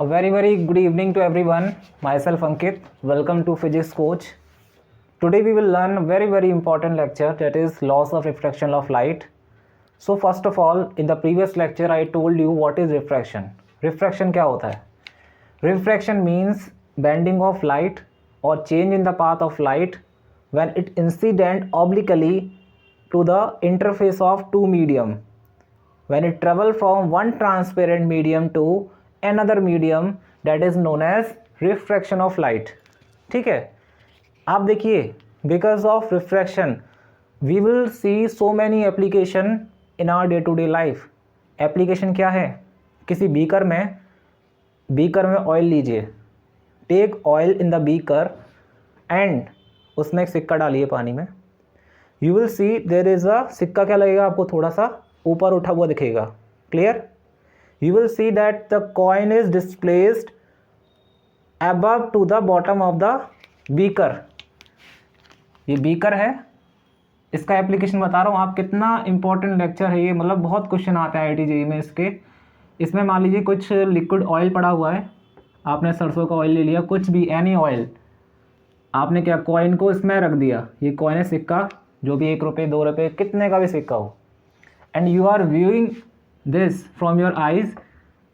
very good evening to everyone. Myself Ankit. Welcome to Physics Coach. Today we will learn a very important lecture, that is laws of refraction of light. So first of all, in the previous lecture I told you what is refraction. Refraction क्या होता है? Refraction means bending of light or change in the path of light when it incident obliquely to the interface of two medium. When it travel from one transparent medium to another medium, that is known as refraction of light. ठीक है, आप देखिए, because of refraction we will see so many application in our day to day life. Application क्या है? किसी beaker में oil लीजिए, take oil in the beaker and उसमें एक सिक्का डालिए पानी में. You will see there is a सिक्का क्या लगेगा आपको, थोड़ा सा ऊपर उठा हुआ दिखेगा. Clear? You will see that the coin is displaced above to the bottom of the beaker. ये बीकर है, इसका एप्लीकेशन बता रहा हूँ आप. कितना इंपॉर्टेंट लेक्चर है ये, मतलब बहुत क्वेश्चन आते हैं IIT JEE में इसके. इसमें मान लीजिए कुछ लिक्विड ऑयल पड़ा हुआ है, आपने सरसों का ऑयल ले लिया, कुछ भी एनी ऑयल, आपने क्या कॉइन को इसमें रख दिया. ये कॉइन है, सिक्का, जो भी 1 रुपये 2 रुपये कितने का भी सिक्का हो, and you are viewing this from your eyes.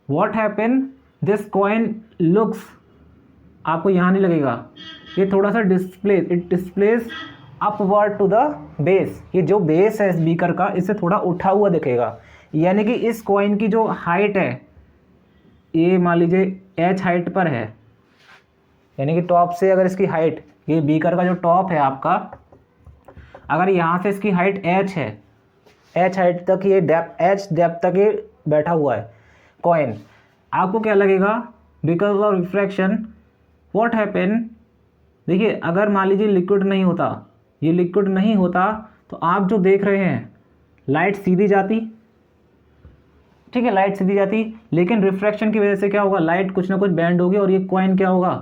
What happen, this coin looks, आपको यहाँ नहीं लगेगा, ये थोड़ा सा it displace upward to the base. ये जो बेस है इस बीकर का, इससे थोड़ा उठा हुआ दिखेगा. यानी कि इस कॉइन की जो हाइट है, ये मान लीजिए h हाइट पर है, यानी कि टॉप से अगर इसकी हाइट, ये बीकर का जो टॉप है आपका, अगर यहाँ से इसकी हाइट h है, h हाइट तक ये h डेप्थ तक ये बैठा हुआ है कॉइन, आपको क्या लगेगा? Because of refraction what happen. देखिए, अगर मान लीजिए लिक्विड नहीं होता, ये लिक्विड नहीं होता, तो आप जो देख रहे हैं लाइट सीधी जाती, ठीक है, लाइट सीधी जाती, लेकिन रिफ्रैक्शन की वजह से क्या होगा, लाइट कुछ ना कुछ बैंड होगी और ये कॉइन क्या होगा,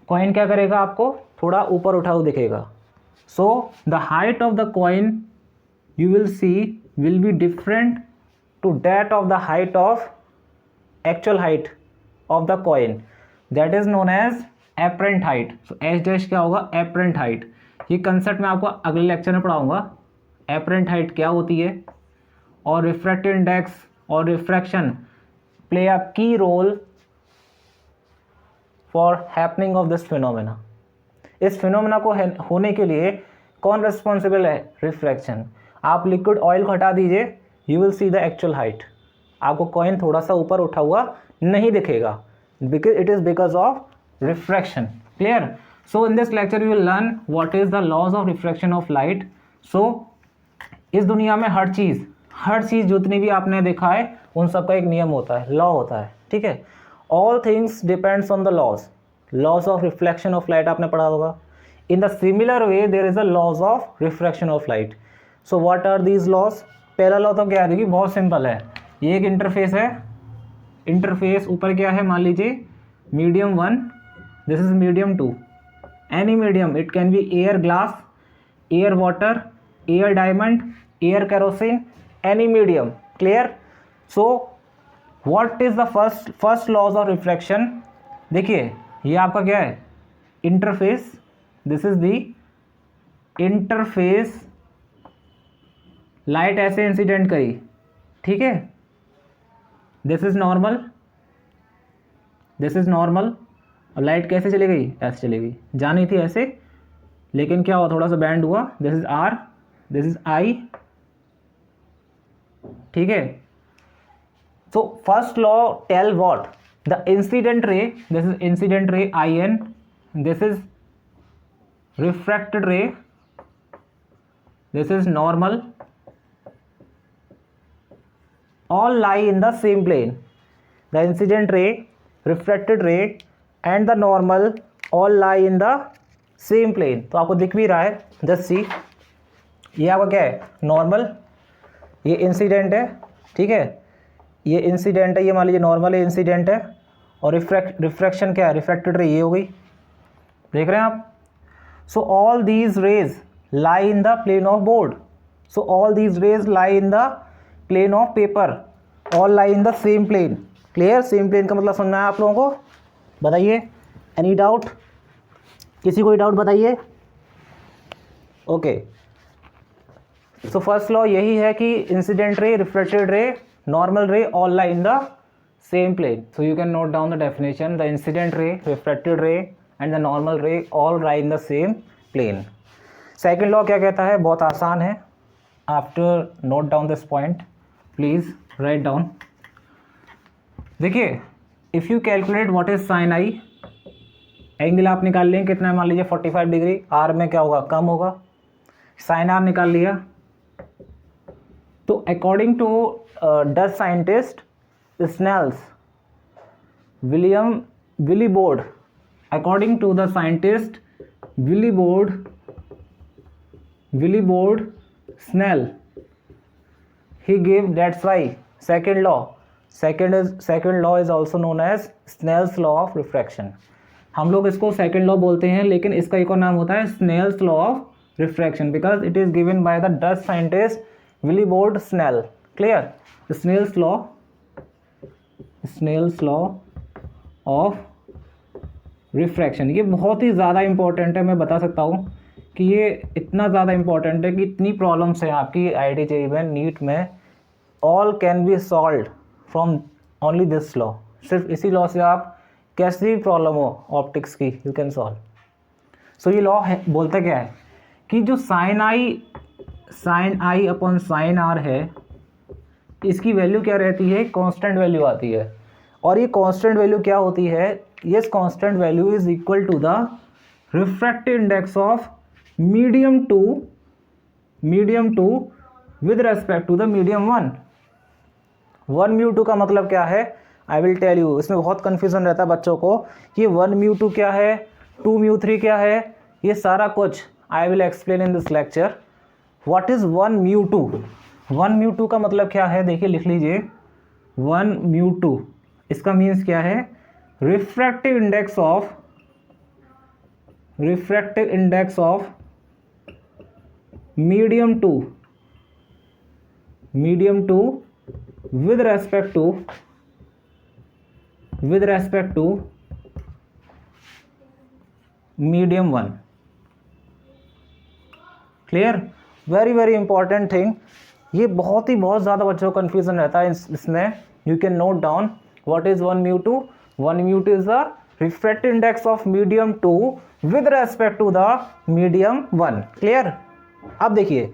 कॉइन क्या करेगा, आपको थोड़ा ऊपर उठा हुआ दिखेगा. So the height of the coin you will see will be different to that of the height of actual height of the coin, that is known as apparent height. so h dash क्या होगा, apparent height. ये concept मैं आपको अगले lecture में पढ़ाऊंगा, apparent height क्या होती है, और refractive index और refraction play a key role for happening of this phenomena. इस फिनोमेना को होने के लिए कौन रिस्पॉन्सिबल है? रिफ्रैक्शन. आप लिक्विड ऑयल को हटा दीजिए, you will see the actual height, आपको कॉइन थोड़ा सा ऊपर उठा हुआ नहीं दिखेगा, because it is because of refraction. Clear? So in this lecture you will learn what is the laws of refraction of light. So इस दुनिया में हर चीज़ जितनी भी आपने देखा है, उन सब का एक नियम होता है, लॉ होता है. ठीक है, all things depends on the laws of reflection of light आपने पढ़ा होगा. In the similar way there is a laws of refraction of light. So what are these laws? पहला लॉ तो क्या है, देखिए बहुत सिंपल है. ये एक इंटरफेस है, इंटरफेस ऊपर क्या है, मान लीजिए medium 1, this is medium 2. Any medium, it can be air glass, air water, air diamond, air kerosene, any medium. Clear? So what is the first laws of reflection? देखिए, ये आपका क्या है, interface, this is the interface. Light ऐसे incident करी, ठीक है, this is normal, और लाइट कैसे चली गई, ऐसे चली गई, जानी थी ऐसे, लेकिन क्या हुआ, थोड़ा सा बैंड हुआ. This is R, this is I. ठीक है. So first law tell what, the incident ray, this is incident ray IN, this is refracted ray, this is normal, all lie in the same plane. The incident ray, refracted ray and the normal all lie in the same plane. तो आपको दिख भी रहा है, just see, ये आपका क्या है, नॉर्मल, ये इंसिडेंट है, ठीक है, ये इंसिडेंट है, ये मान लीजिए नॉर्मल है, इंसिडेंट है, और रिफ्रैक्शन क्या है, रिफ्रैक्टेड रे, ये हो गई. देख रहे हैं आप? So all these rays lie in the plane of board. So all these rays lie in the plane of paper. All lie in the same plane. Clear? Same plane का मतलब समझना है आप लोगों को? बताइए, एनी डाउट? किसी कोई डाउट बताइए? ओके, सो फर्स्ट लॉ यही है कि incident ray, reflected ray, normal ray all lie in the same plane. So you can note down the definition. The incident ray, reflected ray and the normal ray all lie in the same plane. Second law क्या कहता है? बहुत आसान है. After note down this point, please write down. देखिए, if you calculate what is sine i, angle आप निकाल लें कितना है, मान लीजिए 45 डिग्री. आर में क्या होगा? कम होगा. साइन आर निकाल लिया. तो according to Dutch scientist Snell's Willebrord, according to the scientist Willebrord Snell, he gave, that's why second law is also known as Snell's law of refraction. हम लोग इसको सेकेंड लॉ बोलते हैं, लेकिन इसका एक और नाम होता है Snell's law of refraction, because it is given by the Dutch scientist Willebrord Snell. Clear? Snell's law of refraction. ये बहुत ही ज़्यादा इंपॉर्टेंट है. मैं बता सकता हूँ कि ये इतना ज़्यादा इंपॉर्टेंट है कि इतनी प्रॉब्लम्स हैं आपकी IIT JEE में, नीट में, all can be solve from only this law. सिर्फ इसी लॉ से आप कैसी भी प्रॉब्लम हो ऑप्टिक्स की, यू कैन सॉल्व. सो ये लॉ है, बोलता क्या है कि जो sine i upon sine r है, इसकी वैल्यू क्या रहती है? कांस्टेंट वैल्यू आती है. और ये कांस्टेंट वैल्यू क्या होती है? Yes, constant value is equal to the refractive index of medium two with respect to the medium 1. 1 mu 2 का मतलब क्या है? I will tell you. इसमें बहुत कन्फ्यूजन रहता है बच्चों को कि 1 म्यू 2 क्या है, 2 म्यू 3 क्या है. ये सारा कुछ I will explain in this lecture. What is 1 mu 2? 1 mu 2 का मतलब क्या है? देखिए, लिख लीजिए. 1 म्यू 2 इसका मीन्स क्या है? Refractive index of medium two with respect to medium 1. Clear? Very very important thing. ये बहुत ज़्यादा बच्चों को कन्फ्यूजन रहता है इसमें. You can note down what is 1 mu 2. 1 mu 2 is the refractive index of medium 2 with respect to the medium 1. Clear? अब देखिए,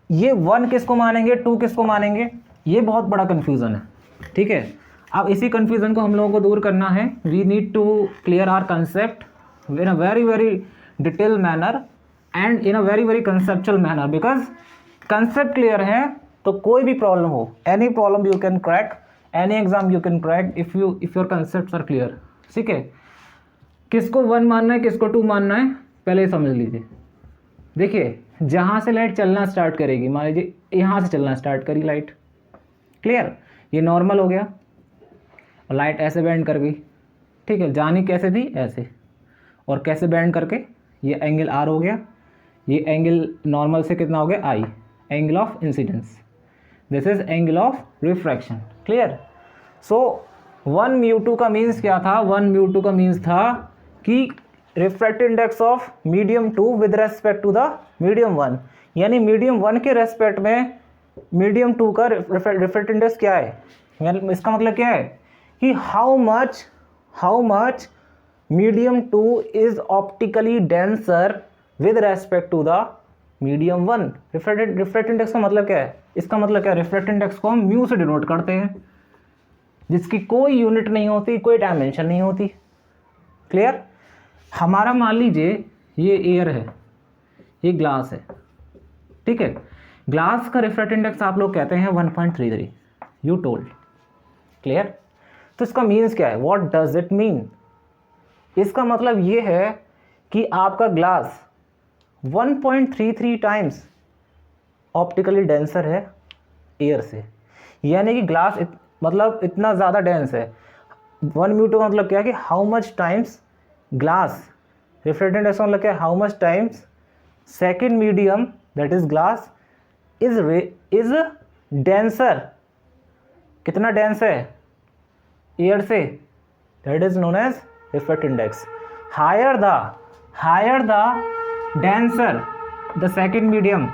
ये 1 किसको मानेंगे, 2 किसको मानेंगे, ये बहुत बड़ा कन्फ्यूज़न है. ठीक है? अब इसी कन्फ्यूज़न को हम लोगों को दूर करना है. We need to clear our concept in a very very detail manner and in a very very conceptual manner. Because concept clear है तो कोई भी प्रॉब्लम हो, any problem you can crack, any exam you can crack if your concepts are clear. ठीक है? किसको 1 मानना है, किसको 2 मानना है, पहले ही समझ लीजिए. देखिए, जहाँ से लाइट चलना स्टार्ट करेगी, मान लीजिए यहाँ से चलना स्टार्ट करी लाइट. क्लियर? ये नॉर्मल हो गया और लाइट ऐसे बेंड कर गई. ठीक है? जानी कैसे थी? ऐसे. और कैसे बेंड करके? ये एंगल आर हो गया. ये एंगल नॉर्मल से कितना हो गया? I. Angle of incidence. This is angle of refraction. Clear? So 1 mu 2 का मीन्स क्या था? 1 म्यू 2 का मीन्स था कि refractive index of medium 2 with respect to the medium 1. यानी मीडियम 1 के रेस्पेक्ट में मीडियम 2 का रिफ्रैक्टिव इंडेक्स क्या है? यानी इसका मतलब क्या है कि how much medium 2 is optically denser with respect to the medium 1. Refractive index का मतलब क्या है? इसका मतलब क्या है? रिफ्रैक्टिव इंडेक्स को हम म्यू से डिनोट करते हैं, जिसकी कोई यूनिट नहीं होती, कोई डायमेंशन नहीं होती. क्लियर? हमारा मान लीजिए ये एयर है, ये ग्लास है. ठीक है? ग्लास का रिफ्रैक्टिव इंडेक्स आप लोग कहते हैं 1.33. You told. क्लियर? तो इसका मीन्स क्या है? What does it mean? इसका मतलब ये है कि आपका ग्लास 1.33 टाइम्स ऑप्टिकली डेंसर है एयर से. यानी कि ग्लास मतलब इतना ज़्यादा डेंस है. 1 म्यू 2 का मतलब क्या है कि how much times glass, refractive index का मतलब क्या है? How much times second medium that is glass is denser. कितना डेंस है? एयर से, that is known as refractive index. Higher the denser the second medium,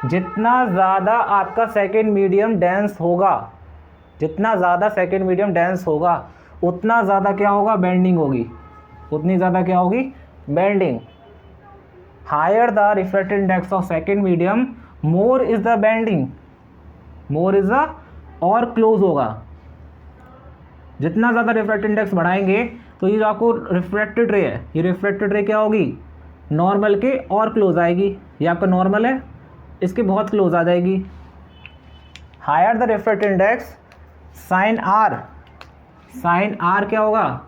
जितना ज़्यादा आपका सेकेंड मीडियम डेंस होगा, जितना ज़्यादा सेकेंड मीडियम डेंस होगा उतना ज़्यादा क्या होगा, बेंडिंग होगी, उतनी ज़्यादा क्या होगी, bending. Higher the refractive index of second medium more is the bending, more is the, और क्लोज होगा। जितना ज़्यादा रिफ्रैक्टिव इंडेक्स बढ़ाएंगे तो ये जो आपको रिफ्रैक्टेड रे है, ये रिफ्रैक्टेड रे क्या होगी, नॉर्मल के और क्लोज आएगी। ये आपका नॉर्मल है, इसके बहुत क्लोज आ जाएगी। Higher the refractive index sine r क्या होगा,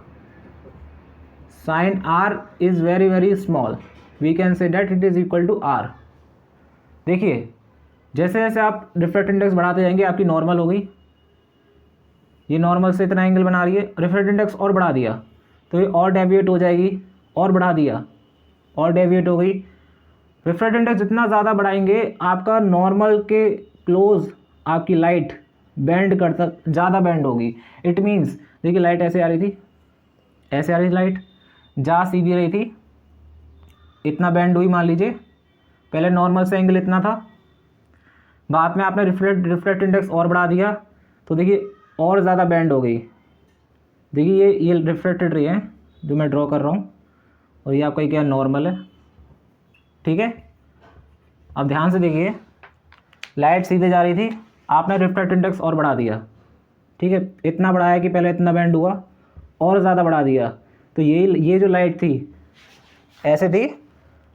sine r is very very small, we can say that it is equal to r. देखिए जैसे जैसे आप रिफ्रैक्टिव इंडेक्स बढ़ाते जाएंगे, आपकी नॉर्मल हो गई, ये नॉर्मल से इतना एंगल बना रही है, रिफ्रैक्टिव इंडेक्स और बढ़ा दिया तो ये और डेविएट हो जाएगी, और बढ़ा दिया और डेविएट हो गई। रिफ्रैक्टिव इंडेक्स जितना ज़्यादा बढ़ाएंगे आपका नॉर्मल के क्लोज आपकी लाइट बेंड करता, ज़्यादा बेंड होगी। इट मीन्स देखिए लाइट ऐसे आ रही थी, ऐसे आ रही थी लाइट, जा सीधी रही थी, इतना बेंड हुई, मान लीजिए पहले नॉर्मल से एंगल इतना था, बाद में आपने रिफ्रैक्टिव इंडेक्स और बढ़ा दिया तो देखिए और ज़्यादा बेंड हो गई। देखिए ये रिफ्रैक्टेड रे है जो मैं ड्रॉ कर रहा हूँ, और ये आपका क्या नॉर्मल है, ठीक है। अब ध्यान से देखिए, लाइट सीधे जा रही थी, आपने रिफ्रैक्टिव इंडेक्स और बढ़ा दिया, ठीक है, इतना बढ़ाया कि पहले इतना बेंड हुआ, और ज़्यादा बढ़ा दिया तो ये जो लाइट थी ऐसे थी,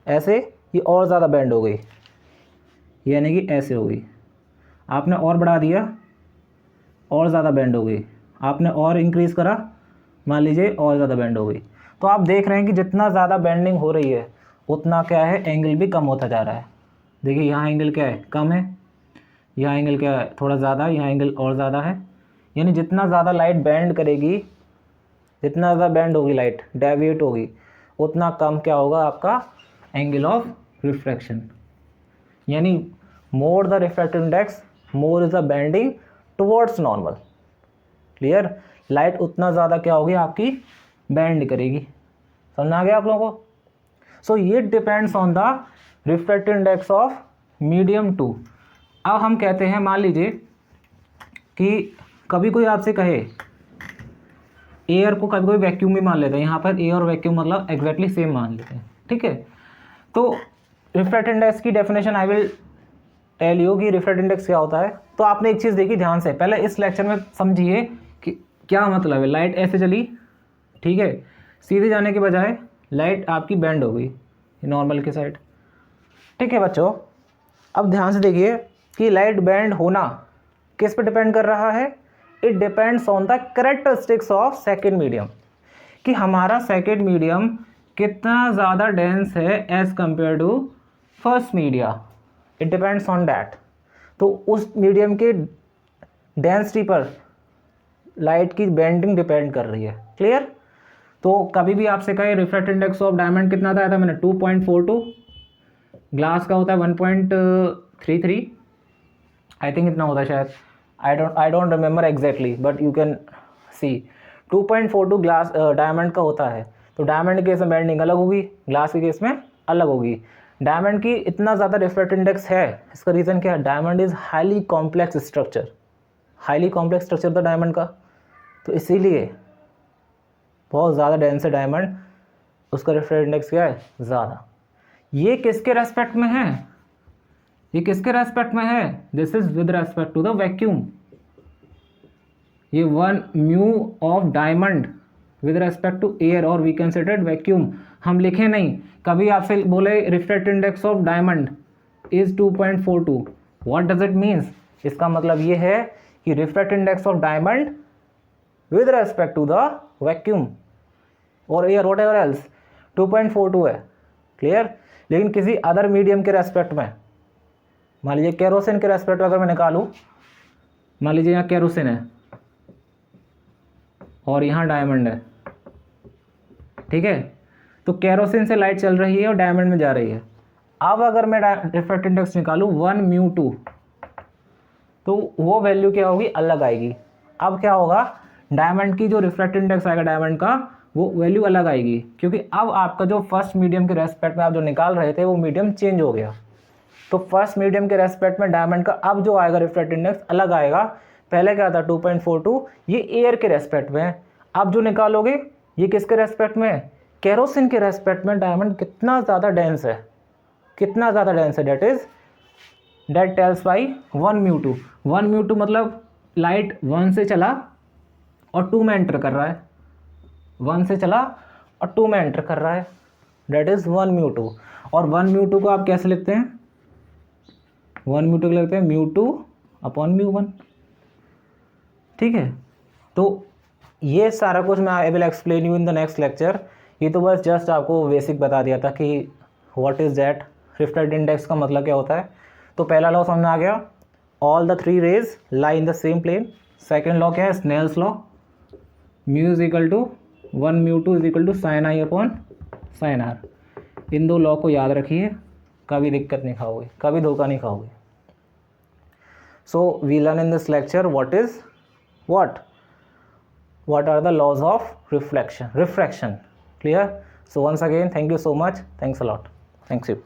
ऐसे ये और ज़्यादा बेंड हो गई, यानी कि ऐसे हो गई। आपने और बढ़ा दिया, और ज़्यादा बेंड हो गई, आपने और इंक्रीज़ करा, मान लीजिए और ज़्यादा बेंड हो गई। तो आप देख रहे हैं कि जितना ज़्यादा बेंडिंग हो रही है उतना क्या है, एंगल भी कम होता जा रहा है। देखिए यहाँ एंगल क्या है, कम है, यहाँ एंगल क्या है, थोड़ा ज़्यादा, यहाँ एंगल और ज़्यादा है। यानी जितना ज़्यादा लाइट बेंड करेगी, जितना ज़्यादा बेंड होगी लाइट, डेविएट होगी, उतना कम क्या होगा आपका एंगल ऑफ रिफ्रैक्शन। यानी more the refractive index more is the bending towards normal. Clear, light उतना ज़्यादा क्या होगी आपकी, बेंड करेगी। समझ आ गया आप लोगों को। सो ये depends on the refractive index of medium two. अब हम कहते हैं, मान लीजिए कि कभी कोई आपसे कहे, एयर को कभी कोई वैक्यूम भी मान लेते हैं, यहाँ पर एयर और वैक्यूम मतलब एग्जैक्टली सेम मान लेते हैं, ठीक है। तो रिफ्रैक्टिव इंडेक्स की definition I will tell you कि रिफ्रैक्टिव इंडेक्स क्या होता है। तो आपने एक चीज़ देखी ध्यान से, पहले इस लेक्चर में समझिए कि क्या मतलब है। लाइट ऐसे चली, ठीक है, सीधे जाने के बजाय लाइट आपकी बेंड हो गई नॉर्मल के साइड, ठीक है बच्चों। अब ध्यान से देखिए कि लाइट बेंड होना किस पे डिपेंड कर रहा है, it depends on the characteristics of second medium, कि हमारा सेकेंड मीडियम कितना ज़्यादा डेंस है as compare to first media, it depends on that. तो उस मीडियम के डेंसिटी पर लाइट की बेंडिंग डिपेंड कर रही है। क्लियर। तो कभी भी आपसे कहे रिफ्रैक्टिव इंडेक्स ऑफ डायमंड कितना था मैंने 2.42, ग्लास का होता है 1.33, आई थिंक इतना होता है शायद, I don't remember exactly but you can see 2.42 glass diamond का होता है। तो डायमंड के केस में बेंडिंग अलग होगी, ग्लास के केस में अलग होगी। डायमंड की इतना ज़्यादा रिफ्रैक्टिव इंडेक्स है, इसका रीज़न क्या है, diamond is highly complex structure, highly complex structure था डायमंड का, तो इसीलिए बहुत ज़्यादा डेंस है डायमंड, उसका रिफ्रैक्टिव इंडेक्स क्या है, ज़्यादा। ये किसके रेस्पेक्ट में है, ये किसके रेस्पेक्ट में है, this is with respect to the vacuum. ये 1 mu of diamond with respect to air और वी कंसिडर्ड वैक्यूम, हम लिखे नहीं। कभी आपसे बोले refractive index of diamond is 2.42, what does it means, इसका मतलब ये है कि refractive index of diamond with respect to the vacuum और एयर वॉट एवर एल्स 2.42 है। क्लियर। लेकिन किसी अदर मीडियम के रेस्पेक्ट में, मान लीजिए केरोसिन के रेस्पेक्ट में अगर मैं निकालूं, मान लीजिए यहाँ केरोसिन है और यहाँ डायमंड है, ठीक है, तो केरोसिन से लाइट चल रही है और डायमंड में जा रही है। अब अगर मैं रिफ्रैक्टिव इंडेक्स निकालूं 1 μ2, तो वो वैल्यू क्या होगी, अलग आएगी। अब क्या होगा, डायमंड की जो रिफ्रैक्टिव इंडेक्स आएगा डायमंड का वो वैल्यू अलग आएगी, क्योंकि अब आपका जो फर्स्ट मीडियम के रेस्पेक्ट में आप जो निकाल रहे थे वो मीडियम चेंज हो गया। तो फर्स्ट मीडियम के रेस्पेक्ट में डायमंड का अब जो आएगा रिफ्रैक्टिव इंडेक्स अलग आएगा। पहले क्या था 2.42, ये एयर के रेस्पेक्ट में। अब जो निकालोगे ये किसके रेस्पेक्ट में, केरोसिन के रेस्पेक्ट में डायमंड कितना ज़्यादा डेंस है, कितना ज़्यादा डेंस है, डेट टेल्स बाई 1 μ2। 1 μ2 मतलब लाइट 1 से चला और 2 में एंटर कर रहा है, 1 से चला और 2 में एंटर कर रहा है, डेट इज़ 1 μ2। और 1 μ2 को आप कैसे लिखते हैं, 1 μ2 को लिखते हैं μ2/μ1। ठीक है, तो ये सारा कुछ मैं I will explain you in the next lecture. ये तो बस जस्ट आपको बेसिक बता दिया था कि what is that, refractive index का मतलब क्या होता है। तो पहला लॉ समझ में आ गया, all the 3 rays lie in the same plane. Second law क्या है, Snell's law, mu is equal to 1 μ2 is equal to sine i upon sine r. इन दो लॉ को याद रखिए, कभी दिक्कत नहीं खाओगे, कभी धोखा नहीं खाओगे। So we learn in this lecture what are the laws of reflection, refraction. Clear? So once again, thank you so much. Thanks a lot. Thanks you.